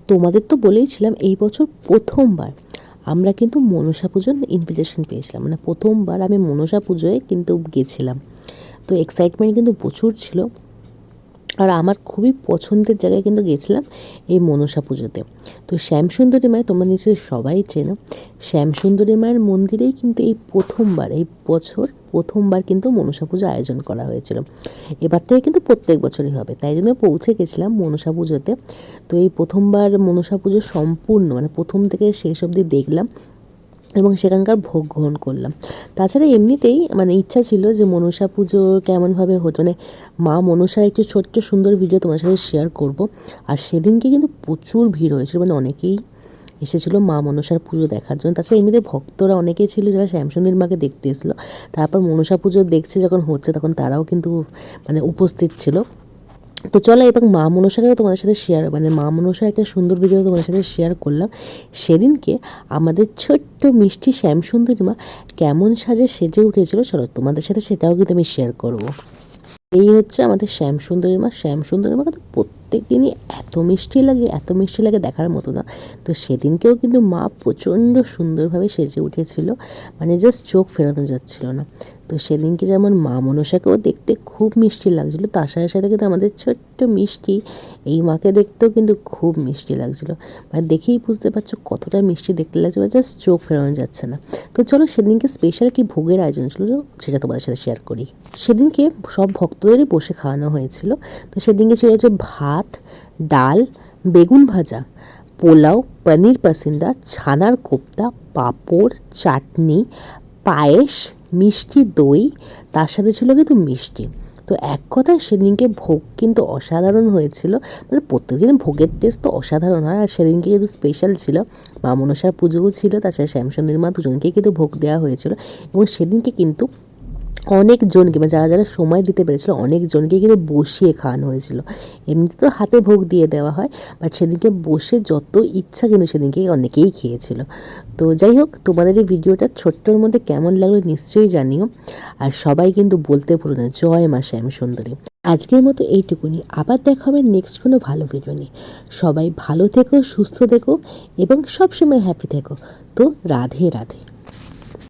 তোমাদের তো বলেইছিলাম এই বছর প্রথমবার আমরা কিন্তু মনসা পুজোর ইনভিটেশন পেয়েছিলাম, মানে প্রথমবার আমি মনসা পুজোয় কিন্তু গেছিলাম। তো এক্সাইটমেন্ট কিন্তু প্রচুর ছিল। আর আমার খুবই পছন্দের জায়গায় কিন্তু গেছিলাম এই মনসা পুজোতে। তো শ্যামসুন্দরী মায়ের তোমরা নিশ্চয়ই সবাই চেনো, শ্যামসুন্দরী মায়ের মন্দিরেই কিন্তু এই প্রথমবার, এই বছর প্রথমবার কিন্তু মনসা পুজো আয়োজন করা হয়েছিল। এবার থেকে কিন্তু প্রত্যেক বছরই হবে, তাই জন্য পৌঁছে গেছিলাম মনসা পুজোতে। তো এই প্রথমবার মনসা পুজো সম্পূর্ণ মানে প্রথম থেকে শেষ অবধি দেখলাম এবং সেখানকার ভোগ গ্রহণ করলাম। তাছাড়া এমনিতেই মানে ইচ্ছা ছিল যে মনসা পুজো কেমনভাবে হতো, মানে মা মনসার একটু ছোট্ট সুন্দর ভিডিও তোমার সাথে শেয়ার করব। আর সেদিনকে কিন্তু প্রচুর ভিড় হয়েছিল, মানে অনেকেই এসেছিলো মা মনসার পুজো দেখার জন্য। তাছাড়া এমনিতে ভক্তরা অনেকেই ছিল যারা শ্যামসুন্দরী মাকে দেখতে এসেছিলো। তারপর মনসা পুজো দেখছে যখন হচ্ছে তখন তারাও কিন্তু মানে উপস্থিত ছিল। তো চলো এবং মা মনসাকেও তোমাদের সাথে শেয়ার, মানে মা মনসার একটা সুন্দর ভিডিও তোমাদের সাথে শেয়ার করলাম। সেদিনকে আমাদের ছোট্ট মিষ্টি শ্যামসুন্দরী মা কেমন সেজে উঠেছিল, চলো তোমাদের সাথে সেটাও কিন্তু আমি শেয়ার করব। এই হচ্ছে আমাদের শ্যামসুন্দরী মা। শ্যামসুন্দরী মা কিন্তু প্রত্যেক দিনই এত মিষ্টি লাগে, এত মিষ্টি লাগে দেখার মতো না। তো সেদিনকেও কিন্তু মা প্রচণ্ড সুন্দরভাবে সেজে উঠেছিল, মানে জাস্ট চোখ ফেরানো যাচ্ছিল না। তো সেদিনকে যেমন মা মনসাকেও দেখতে খুব মিষ্টি লাগছিলো, তার সাথে সাথে কিন্তু আমাদের ছোট্ট মিষ্টি এই মাকে দেখতেও কিন্তু খুব মিষ্টি লাগছিলো। মানে দেখেই বুঝতে পারছো কতটা মিষ্টি দেখতে লাগছে, জাস্ট চোখ ফেরানো যাচ্ছে না। তো চলো সেদিনকে স্পেশাল কি ভোগের আয়োজন ছিল সেটা তোমাদের সাথে শেয়ার করি। সেদিনকে সব ভক্তদেরই বসে খাওয়ানো হয়েছিল। তো সেদিনকে ছিল হচ্ছে ভাত, ডাল, বেগুন ভাজা, পোলাও, পনির পাসিন্দা, ছানার কোপ্তা, পাঁপড়, চাটনি, পায়েস, মিষ্টি দই, তার সাথে ছিল কিন্তু মিষ্টি। তো এক কথায় সেদিনকে ভোগ কিন্তু অসাধারণ হয়েছিল, মানে প্রত্যেকদিন ভোগের টেস্ট তো অসাধারণ হয়, আর সেদিনকে কিন্তু স্পেশাল ছিল। মা মনসার পুজোও ছিল, তাছাড়া শ্যামসুন্দরী মা দুজনকেই কিন্তু ভোগ দেওয়া হয়েছিল। এবং সেদিনকে কিন্তু অনেকজনকে, মানে যারা যারা সময় দিতে পেরেছিল অনেকজনকে কিন্তু বসিয়ে খাওয়ানো হয়েছিল। এমনিতে তো হাতে ভোগ দিয়ে দেওয়া হয়, বাট সেদিনকে বসে যত ইচ্ছা কিন্তু সেদিনকে অনেকেই খেয়েছিল। তো যাই হোক, তোমাদের এই ভিডিওটা ছোট্টর মধ্যে কেমন লাগলো নিশ্চয়ই জানিও। আর সবাই কিন্তু বলতে ভুলো না জয় মা শ্যামসুন্দরী। আজকের মতো এইটুকুনি, আবার দেখা হবে নেক্সট কোনো ভালো ভিডিও নিয়ে। সবাই ভালো থেকো, সুস্থ থেকো এবং সবসময় হ্যাপি থেকো। তো রাধে রাধে।